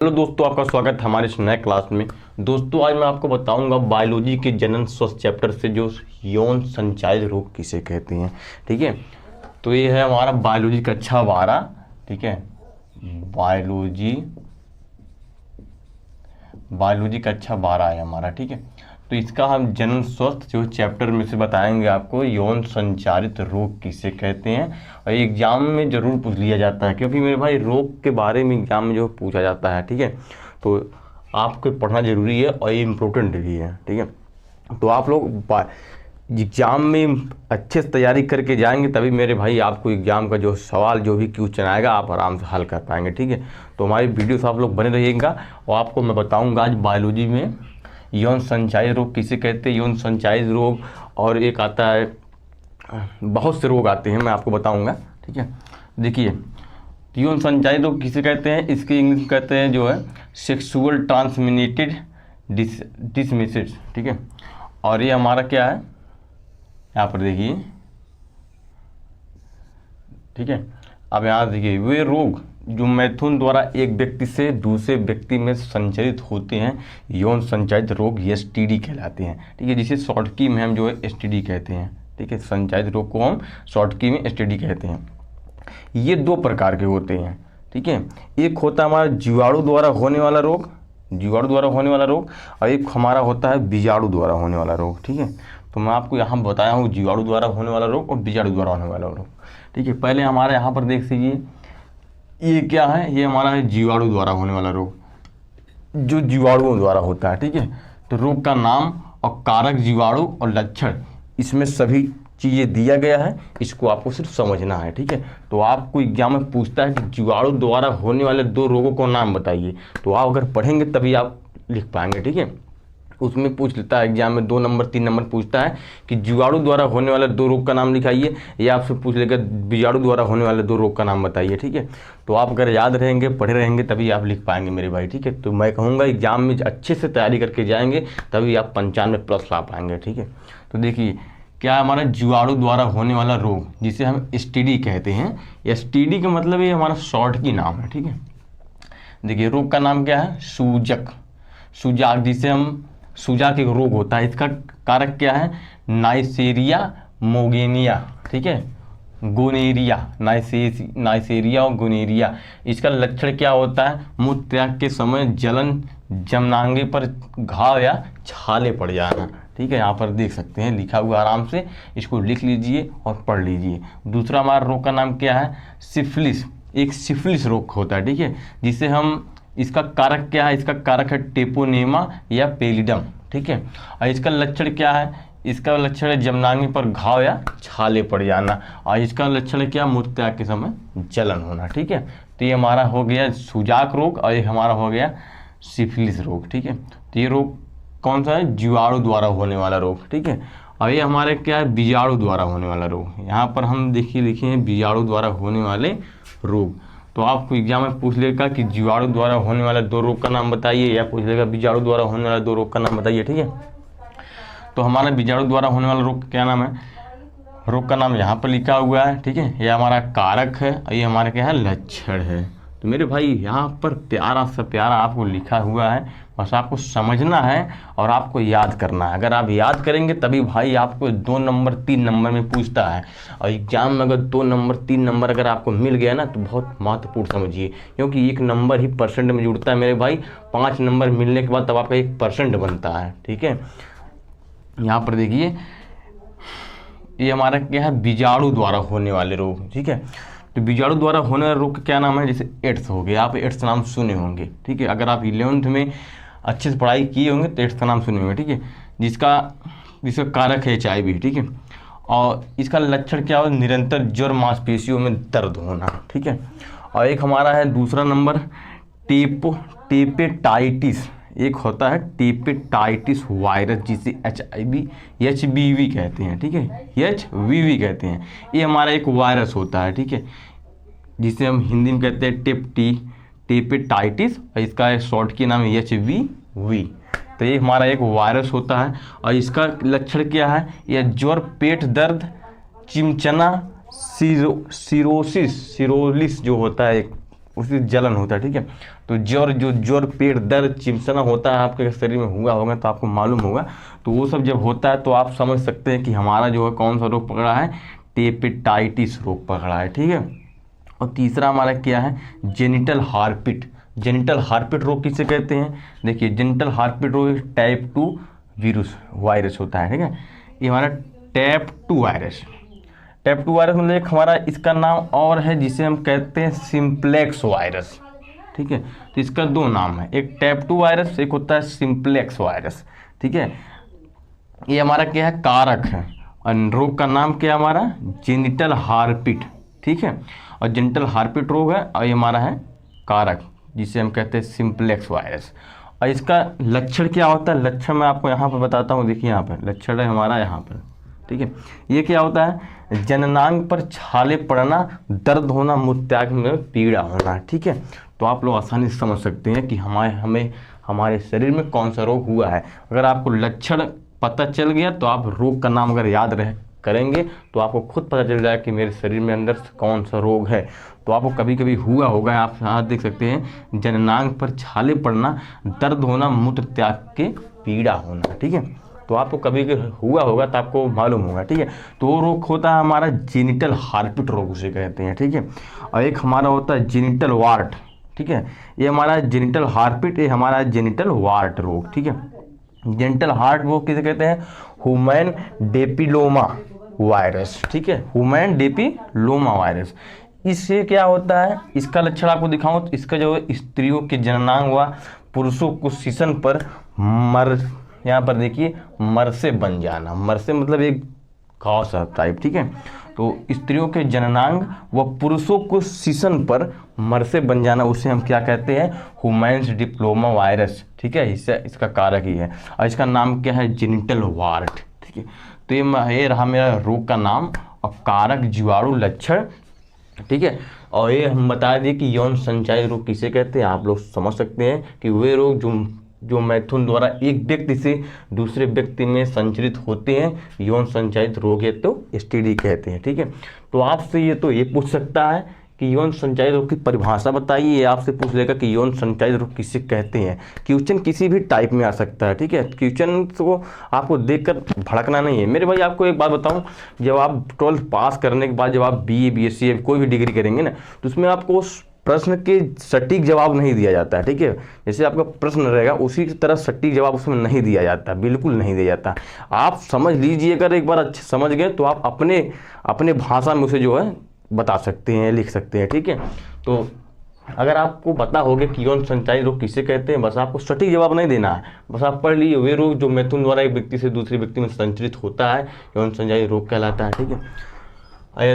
Hello दोस्तों, आपका स्वागत है हमारे इस नए क्लास में। दोस्तों आज मैं आपको बताऊंगा बायोलॉजी के जनन स्वास्थ्य चैप्टर से जो यौन संचारित रोग किसे कहते हैं। ठीक है, तो ये है हमारा बायोलॉजी कक्षा 12। ठीक है, बायोलॉजी कक्षा 12 है हमारा। ठीक है, तो इसका हम जनन स्वास्थ्य जो चैप्टर में से बताएंगे आपको यौन संचारित रोग किसे कहते हैं। और एग्जाम में ज़रूर पूछ लिया जाता है, क्योंकि मेरे भाई रोग के बारे में एग्जाम में जो पूछा जाता है। ठीक है, तो आपको पढ़ना जरूरी है और ये इम्पोर्टेंट भी है। ठीक है, तो आप लोग एग्ज़ाम में अच्छे से तैयारी करके जाएंगे तभी मेरे भाई आपको एग्ज़ाम का जो सवाल जो भी क्वेश्चन आएगा आप आराम से हल कर पाएंगे। ठीक है, तो हमारी वीडियो से आप लोग बने रहिएगा और आपको मैं बताऊंगा आज बायोलॉजी में यौन संचारित रोग किसे कहते हैं, यौन संचारित रोग, और एक आता है, बहुत से रोग आते हैं मैं आपको बताऊंगा। ठीक है, देखिए यौन संचारित रोग किसे कहते हैं, इसके इंग्लिश कहते हैं जो है सेक्सुअल ट्रांसमिटेड डिसीज़। ठीक है, और ये हमारा क्या है यहाँ पर देखिए। ठीक है, अब यहाँ देखिए वे रोग जो मैथुन द्वारा एक व्यक्ति से दूसरे व्यक्ति में संचारित होते हैं यौन संचारित रोग एसटीडी कहलाते हैं। ठीक है, जिसे शॉर्ट की में हम जो है एसटीडी कहते हैं। ठीक है, संचारित रोग को हम शॉर्ट की में एसटीडी कहते हैं। ये दो प्रकार के होते हैं। ठीक है, एक होता है हमारा जीवाणु द्वारा होने वाला रोग, और एक हमारा होता है बीजाणु द्वारा होने वाला रोग। ठीक है, तो मैं आपको यहाँ बताया हूँ जीवाणु द्वारा होने वाला रोग और बीजाणु द्वारा होने वाला रोग। ठीक है, पहले हमारे यहाँ पर देख लीजिए ये क्या है, ये हमारा है जीवाणु द्वारा होने वाला रोग, जो जीवाणुओं द्वारा होता है। ठीक है, तो रोग का नाम और कारक, जीवाणु और लक्षण, इसमें सभी चीज़ें दिया गया है, इसको आपको सिर्फ समझना है। ठीक है, तो आपको एग्जाम में पूछता है कि जीवाणु द्वारा होने वाले दो रोगों को नाम बताइए, तो आप अगर पढ़ेंगे तभी आप लिख पाएंगे। ठीक है, उसमें पूछ लेता है एग्जाम में 2 नंबर 3 नंबर पूछता है कि जीवाणु द्वारा होने वाले दो रोग का नाम लिखाइए, या आपसे पूछ लेगा बीजाणु द्वारा होने वाले दो रोग का नाम बताइए। ठीक है, तो आप अगर याद रहेंगे पढ़े रहेंगे तभी आप लिख पाएंगे मेरे भाई। ठीक है, तो मैं कहूँगा एग्जाम में अच्छे से तैयारी करके जाएंगे तभी आप 95+ ला पाएंगे। ठीक है, तो देखिए क्या हमारा जीवाणु द्वारा होने वाला रोग जिसे हम एसटीडी कहते हैं। एसटीडी का मतलब ये हमारा शॉर्ट की नाम है। ठीक है, देखिए रोग का नाम क्या है, सूजक, जिसे हम सूजक एक रोग होता है। इसका कारक क्या है, नाइसेरिया मोगेनिया। ठीक है, गोनेरिया, नाइसेरिया और गोनेरिया। इसका लक्षण क्या होता है, मूत्र त्याग के समय जलन, जमनांगे पर घाव या छाले पड़ जाना। ठीक है, यहाँ पर देख सकते हैं लिखा हुआ, आराम से इसको लिख लीजिए और पढ़ लीजिए। दूसरा हमारा रोग का नाम क्या है, सिफिलिस, एक सिफिलिस रोग होता है। ठीक है, जिसे हम, इसका कारक क्या है, इसका कारक है टेपोनेमा या पेलिडम। ठीक है, और इसका लक्षण क्या है, इसका लक्षण है जमनांगी पर घाव या छाले पड़ जाना, और इसका लक्षण क्या, मूत्र त्याग के समय जलन होना। ठीक है, तो ये हमारा हो गया सूजक रोग और ये हमारा हो गया सिफिलिस रोग। ठीक है, तो ये रोग कौन सा है, जीवाणु द्वारा होने वाला रोग। ठीक है, और ये हमारे क्या है, बीजाणु द्वारा होने वाला रोग। यहाँ पर हम देखिए लिखे हैं बीजाणु द्वारा होने वाले रोग। तो आपको एग्जाम में पूछ लेगा कि जीवाणु द्वारा होने वाले दो रोग का नाम बताइए, या पूछ लेगा बीजाणु द्वारा होने वाले दो रोग का नाम बताइए। ठीक है, तो हमारा बीजाणु द्वारा होने वाला रोग क्या नाम है, रोग का नाम यहाँ पर लिखा हुआ है। ठीक है, ये हमारा कारक है और ये हमारा क्या है, लक्षण है। तो मेरे भाई यहाँ पर प्यारा सा प्यारा आपको लिखा हुआ है, बस आपको समझना है और आपको याद करना है। अगर आप याद करेंगे तभी भाई आपको 2 नंबर 3 नंबर में पूछता है, और एग्जाम में अगर 2 नंबर 3 नंबर अगर आपको मिल गया ना तो बहुत महत्वपूर्ण समझिए, क्योंकि 1 नंबर ही परसेंट में जुड़ता है मेरे भाई। 5 नंबर मिलने के बाद तब आपका 1% बनता है। ठीक है, यहाँ पर देखिए ये हमारा क्या है, बीजाणु द्वारा होने वाले रोग। ठीक है, तो बीजाणु द्वारा होने वाले रोग का क्या नाम है, जैसे एड्स हो गया, आप एड्स नाम सुने होंगे। ठीक है, अगर आप 11th में अच्छे से पढ़ाई किए होंगे तो एड्स का नाम सुने होंगे। ठीक है, जिसका कारक है HIV। ठीक है, और इसका लक्षण क्या हो, निरंतर ज्वर, मांसपेशियों में दर्द होना। ठीक है, और एक हमारा है दूसरा नंबर टेपेटाइटिस, एक होता है टेपेटाइटिस वायरस जिसे HBV कहते हैं। ठीक है, HBV कहते हैं, ये हमारा एक वायरस होता है। ठीक है, जिसे हम हिंदी में कहते हैं टेपेटाइटिस, और इसका शॉर्ट की नाम है HBV। तो ये हमारा एक वायरस होता है, और इसका लक्षण क्या है, यह ज्वर, पेट दर्द, चिमचना, सिरोलिस जो होता है एक उससे जलन होता है, ठीक है। तो ज्वर पेट दर्द चिमसना होता है आपके शरीर में हुआ होगा तो आपको मालूम होगा। तो वो सब जब होता है तो आप समझ सकते हैं कि हमारा जो है कौन सा रोग पकड़ा है, हेपेटाइटिस रोग पकड़ा है, ठीक है। और तीसरा हमारा क्या है, जेनिटल हार्पिट। जेनिटल हार्पिट रोग किसे कहते हैं, देखिए जेनिटल हार्पिट रोग टाइप 2 वायरस होता है, ठीक है। ये हमारा टाइप 2 वायरस, टाइप 2 वायरस मतलब एक हमारा इसका नाम और है जिसे हम कहते हैं सिंप्लेक्स वायरस, ठीक है। तो इसका दो नाम है, एक टाइप 2 वायरस, एक होता है सिंप्लेक्स वायरस, ठीक है। ये हमारा क्या है, कारक है। और रोग का नाम क्या है हमारा, जेनिटल हार्पिट, ठीक है। और जेनिटल हार्पिट रोग है और ये हमारा है कारक जिसे हम कहते हैं सिंप्लेक्स वायरस। और इसका लक्षण क्या होता है, लक्षण मैं आपको यहाँ पर बताता हूँ। देखिए यहाँ पर लक्षण है हमारा यहाँ पर, ठीक है। ये क्या होता है, जननांग पर छाले पड़ना, दर्द होना, मूत्रत्याग में पीड़ा होना, ठीक है। तो आप लोग आसानी से समझ सकते हैं कि हमारे शरीर में कौन सा रोग हुआ है। अगर आपको लक्षण पता चल गया तो आप रोग का नाम अगर याद करेंगे तो आपको खुद पता चल जाएगा कि मेरे शरीर में अंदर से कौन सा रोग है। तो आपको कभी कभी हुआ होगा, आप यहाँ देख सकते हैं, जननांग पर छाले पड़ना, दर्द होना, मूत्र त्याग के पीड़ा होना, ठीक है। तो आपको कभी हुआ होगा तो आपको मालूम होगा, ठीक है। तो वो रोग होता है हमारा जेनिटल हार्पिट रोग उसे कहते हैं, ठीक है। और एक हमारा होता है जेनिटल वार्ट, ठीक है। ये हमारा जेनिटल हार्पिट, ये हमारा जेनिटल वार्ट रोग, ठीक है। जेनिटल हार्ट रोग किसे कहते हैं, ह्यूमन डेपिलोमा वायरस, ठीक है, ह्यूमन डेपिलोमा वायरस। इससे क्या होता है, इसका लक्षण आपको दिखाऊं तो इसका जो है स्त्रियों के जननांग व पुरुषों को शीशन पर यहाँ पर देखिए मरसे बन जाना, मरसे मतलब एक घाव सा टाइप, ठीक है। तो स्त्रियों के जननांग व पुरुषों को शीशन पर मरसे बन जाना, उसे हम क्या कहते हैं, ह्यूमन्स डिप्लोमा वायरस, ठीक है। इसका कारक ही है और इसका नाम क्या है, जेनिटल वार्ट, ठीक है। तो ये रहा मेरा रोग का नाम और कारक, जीवाणु, लक्षण, ठीक है। और ये हम बता दें कि यौन संचारित रोग किसे कहते हैं। आप लोग समझ सकते हैं कि वे रोग जो मैथुन द्वारा एक व्यक्ति से दूसरे व्यक्ति में संचरित होते हैं, यौन संचारित रोग है तो एसटीडी कहते हैं, ठीक है। तो आपसे ये पूछ सकता है कि यौन संचारित रोग की परिभाषा बताइए। ये आपसे पूछ लेगा कि यौन संचारित रोग किसे कहते हैं। क्वेश्चन किसी भी टाइप में आ सकता है, ठीक है। क्वेश्चन को आपको देखकर भड़कना नहीं है मेरे भाई। आपको एक बात बताऊं, जब आप 12th पास करने के बाद जब आप BA BSc कोई भी डिग्री करेंगे ना, तो उसमें आपको प्रश्न के सटीक जवाब नहीं दिया जाता है, ठीक है। जैसे आपका प्रश्न रहेगा उसी की तरह सटीक जवाब उसमें नहीं दिया जाता, बिल्कुल नहीं दिया जाता। आप समझ लीजिए, अगर एक बार अच्छे समझ गए तो आप अपने भाषा में उसे जो है बता सकते हैं, लिख सकते हैं, ठीक है। तो अगर आपको पता होगा कि यौन संचारित रोग किसे कहते हैं, बस आपको सटीक जवाब नहीं देना है, बस आप पढ़ लीजिए वे रोग जो मैथुन द्वारा एक व्यक्ति से दूसरे व्यक्ति में संचरित होता है, यौन संचारित रोग कहलाता है, ठीक है।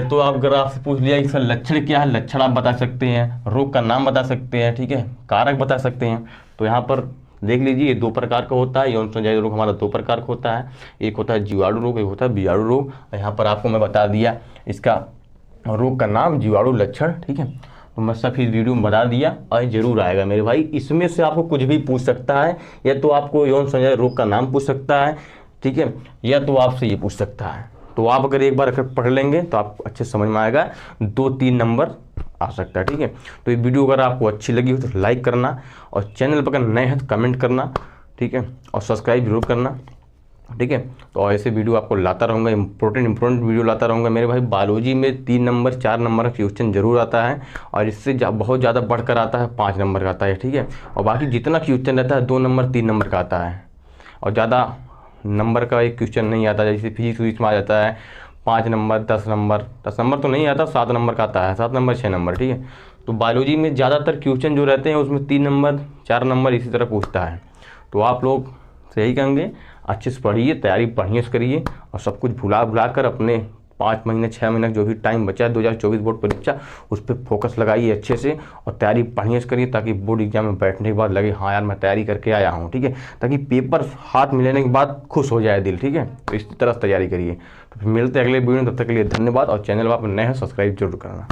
तो आप अगर आपसे पूछ लिया इसका लक्षण क्या है, लक्षण आप बता सकते हैं, रोग का नाम बता सकते हैं, ठीक है, कारक बता सकते हैं। तो यहाँ पर देख लीजिए, ये 2 प्रकार का होता है। यौन संचारित रोग हमारा 2 प्रकार का होता है, एक होता है जीवाणु रोग, एक होता है बीजाणु रोग। यहाँ पर आपको मैं बता दिया इसका रोग का नाम, जीवाणु, लक्षण, ठीक है। तो मैं सब इस वीडियो में बता दिया और जरूर आएगा मेरे भाई। इसमें से आपको कुछ भी पूछ सकता है, या तो आपको यौन संचारित रोग का नाम पूछ सकता है, ठीक है, या तो आपसे ये पूछ सकता है। तो आप अगर एक बार पढ़ लेंगे तो आपको अच्छे समझ में आएगा, 2-3 नंबर आ सकता है, ठीक है। तो ये वीडियो अगर आपको अच्छी लगी हो तो लाइक करना, और चैनल पर अगर नए हैं तो कमेंट करना, ठीक है, और सब्सक्राइब जरूर करना, ठीक है। तो ऐसे वीडियो आपको लाता रहूँगा, इंपॉर्टेंट वीडियो लाता रहूँगा मेरे भाई। बायोलॉजी में 3 नंबर 4 नंबर का क्वेश्चन जरूर आता है, और इससे बहुत ज़्यादा बढ़कर आता है 5 नंबर का आता है, ठीक है। और बाकी जितना क्वेश्चन रहता है 2 नंबर 3 नंबर का आता है, और ज़्यादा नंबर का एक क्वेश्चन नहीं आता। जैसे फिजिक्स में आ जाता है 5 नंबर 10 नंबर तो नहीं आता, 7 नंबर का आता है, 7 नंबर 6 नंबर, ठीक है। तो बायोलॉजी में ज़्यादातर क्वेश्चन जो रहते हैं उसमें 3 नंबर 4 नंबर इसी तरह पूछता है। तो आप लोग सही कहेंगे, अच्छे से पढ़िए, तैयारी बढ़िया से करिए, और सब कुछ भुला कर अपने 5 महीने 6 महीने जो भी टाइम बचा है 2024 बोर्ड परीक्षा, उस पर फोकस लगाइए अच्छे से, और तैयारी बढ़िया से करिए, ताकि बोर्ड एग्जाम में बैठने के बाद लगे हाँ यार मैं तैयारी करके आया हूँ, ठीक है। ताकि पेपर हाथ में लेने के बाद खुश हो जाए दिल, ठीक है। तो इस तरह तैयारी करिए। तो फिर मिलते हैं अगले वीडियो में, तब तक के लिए धन्यवाद। और चैनल पर आप नए हैं सब्सक्राइब जरूर करना।